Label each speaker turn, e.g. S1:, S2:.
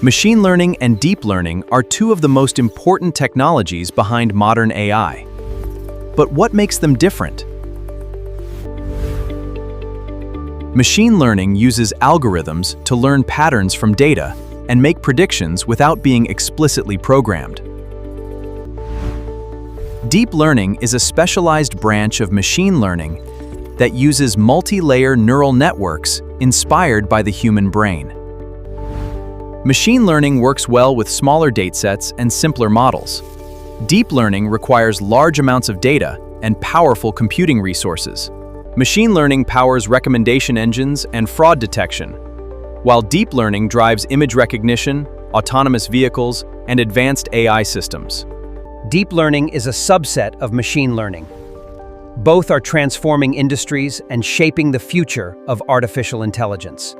S1: Machine learning and deep learning are two of the most important technologies behind modern AI. But what makes them different? Machine learning uses algorithms to learn patterns from data and make predictions without being explicitly programmed. Deep learning is a specialized branch of machine learning that uses multi-layer neural networks inspired by the human brain. Machine learning works well with smaller datasets and simpler models. Deep learning requires large amounts of data and powerful computing resources. Machine learning powers recommendation engines and fraud detection, while deep learning drives image recognition, autonomous vehicles, and advanced AI systems.
S2: Deep learning is a subset of machine learning. Both are transforming industries and shaping the future of artificial intelligence.